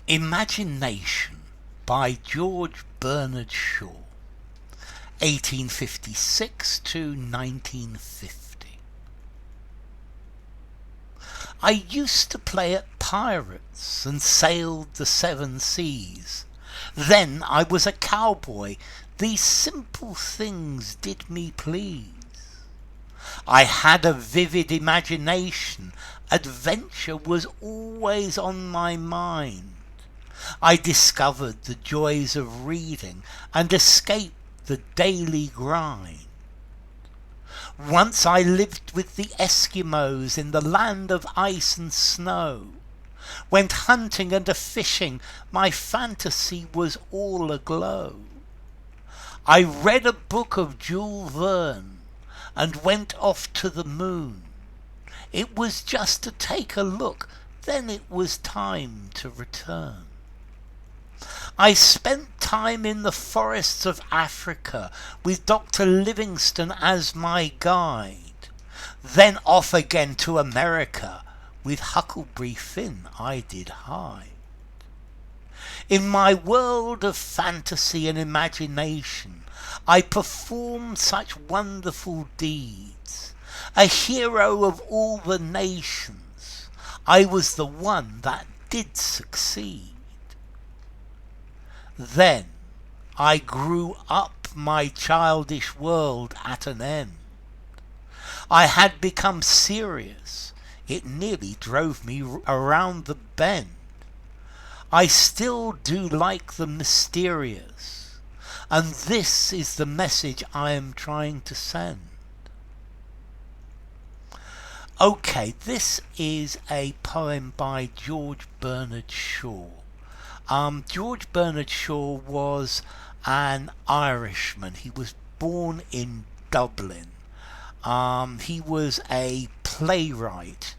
Imagination by George Bernard Shaw, 1856 to 1950. I used to play at pirates and sailed the seven seas. Then I was a cowboy, these simple things did me please. I had a vivid imagination, adventure was always on my mind. I discovered the joys of reading and escaped the daily grind. Once I lived with the Eskimos in the land of ice and snow. Went hunting and a-fishing, my fantasy was all aglow. I read a book of Jules Verne and went off to the moon. It was just to take a look, then it was time to return. I spent time in the forests of Africa with Dr. Livingstone as my guide. Then off again to America, with Huckleberry Finn I did hide. In my world of fantasy and imagination, I performed such wonderful deeds. A hero of all the nations, I was the one that did succeed. Then I grew up, my childish world at an end. I had become serious, it nearly drove me around the bend. I still do like the mysterious, and this is the message I am trying to send. Okay, this is a poem by George Bernard Shaw. George Bernard Shaw was an Irishman. He was born in Dublin. He was a playwright,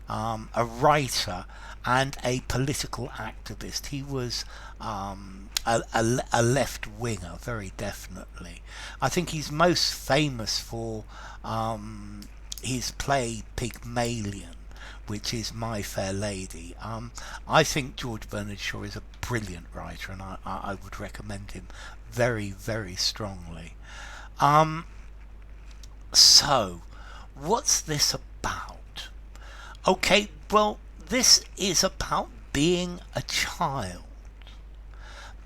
a writer, and a political activist. He was a left-winger, very definitely. I think he's most famous for his play Pygmalion, which is My Fair Lady. I think George Bernard Shaw is a brilliant writer, and I would recommend him very, very strongly. So, what's this about? Okay, well, this is about being a child.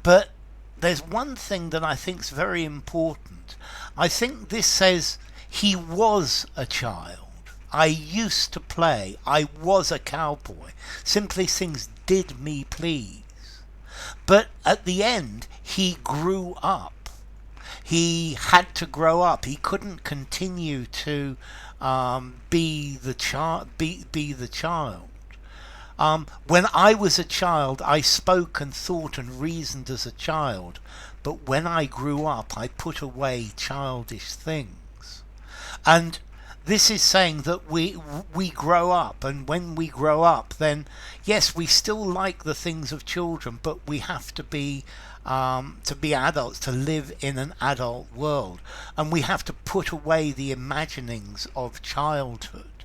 But there's one thing that I think is very important. I think this says he was a child. I used to play. I was a cowboy. Simply things did me please. But at the end, he grew up. He had to grow up. He couldn't continue to be the child. When I was a child, I spoke and thought and reasoned as a child. But when I grew up, I put away childish things. And this is saying that we grow up, and when we grow up, then yes, we still like the things of children, but we have to be adults, to live in an adult world, and we have to put away the imaginings of childhood.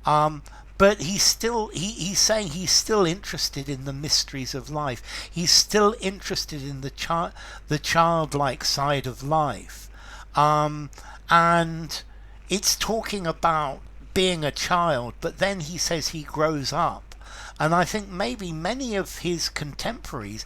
But he's saying he's still interested in the mysteries of life. He's still interested in the childlike side of life, and it's talking about being a child, but then he says he grows up. And I think maybe many of his contemporaries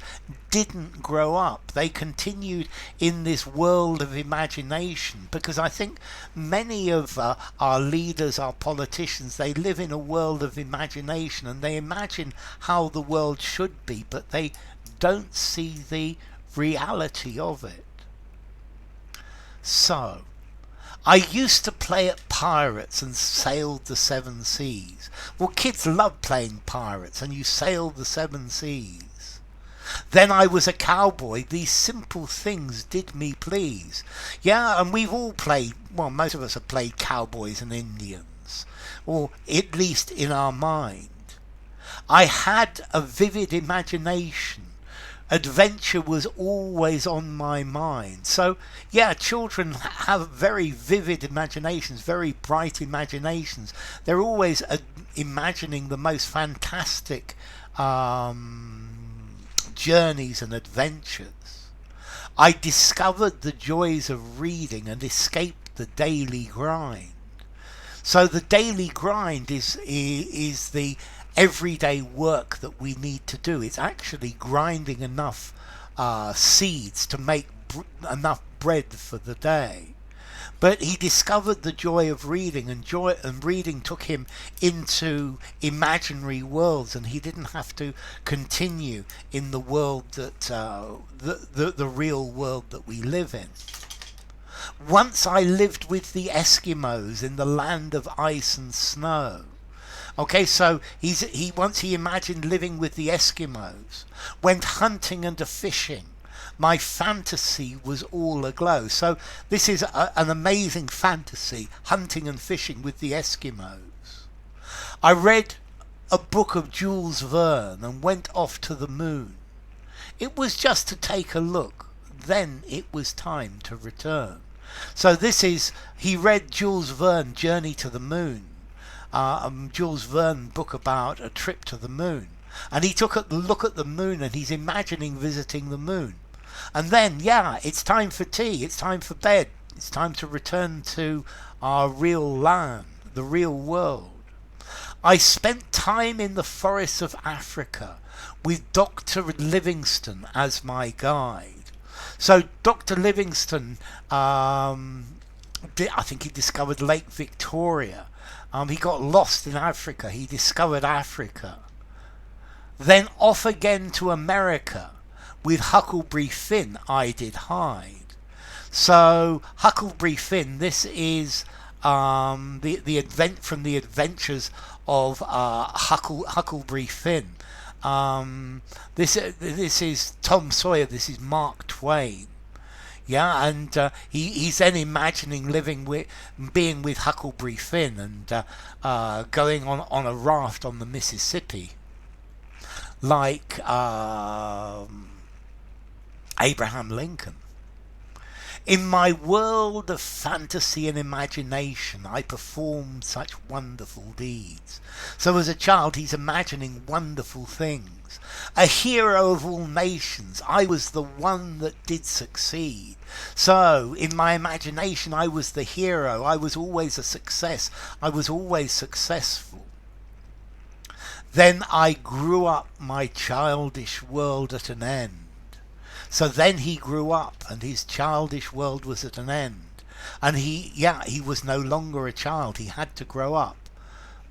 didn't grow up. They continued in this world of imagination, because I think many of our leaders, our politicians, they live in a world of imagination, and they imagine how the world should be, but they don't see the reality of it. So, I used to play at pirates and sailed the seven seas. Well, kids love playing pirates, and you sailed the seven seas. Then I was a cowboy, these simple things did me please. Yeah, and we've all played, well, most of us have played cowboys and Indians, or at least in our mind. I had a vivid imagination. Adventure was always on my mind. So, yeah, children have very vivid imaginations, very bright imaginations. They're always imagining the most fantastic journeys and adventures. I discovered the joys of reading and escaped the daily grind. So the daily grind is the everyday work that we need to do. It's actually grinding enough seeds to make enough bread for the day. But he discovered the joy of reading, and reading took him into imaginary worlds, and he didn't have to continue in the world that the real world that we live in. Once I lived with the Eskimos in the land of ice and snow. Okay, so once he imagined living with the Eskimos, went hunting and fishing. My fantasy was all aglow. So this is an amazing fantasy, hunting and fishing with the Eskimos. I read a book of Jules Verne and went off to the moon. It was just to take a look. Then it was time to return. So he read Jules Verne, Journey to the Moon. Jules Verne book about a trip to the moon. And he took a look at the moon and he's imagining visiting the moon. And then, it's time for tea, it's time for bed, it's time to return to our real land, the real world. I spent time in the forests of Africa with Dr. Livingstone as my guide. So Dr. Livingstone, I think he discovered Lake Victoria. He got lost in Africa, he discovered Africa. Then off again to America. With Huckleberry Finn I did hide. So Huckleberry Finn, this is the adventures of Huckleberry Finn. This is Tom Sawyer. This is Mark Twain. Yeah, and he's then imagining being with Huckleberry Finn and going on a raft on the Mississippi, like Abraham Lincoln. In my world of fantasy and imagination, I performed such wonderful deeds. So as a child, he's imagining wonderful things. A hero of all nations, I was the one that did succeed. So in my imagination, I was the hero. I was always a success. I was always successful. Then I grew up, my childish world at an end. So then he grew up and his childish world was at an end. And he was no longer a child. He had to grow up.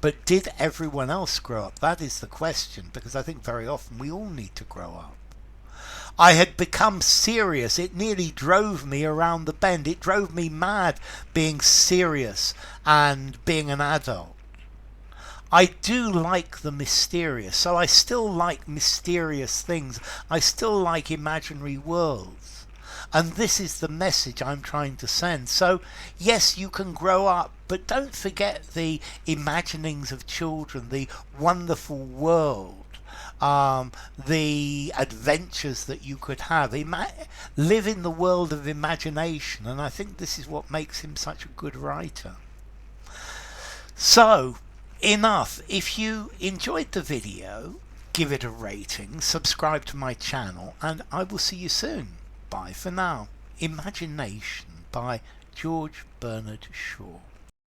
But did everyone else grow up? That is the question, because I think very often we all need to grow up. I had become serious. It nearly drove me around the bend. It drove me mad being serious and being an adult. I do like the mysterious, so I still like mysterious things. I still like imaginary worlds. And this is the message I'm trying to send. So, yes, you can grow up, but don't forget the imaginings of children, the wonderful world, the adventures that you could have. Live in the world of imagination, and I think this is what makes him such a good writer. So, enough. If you enjoyed the video, give it a rating, subscribe to my channel, and I will see you soon. Bye for now. Imagination by George Bernard Shaw.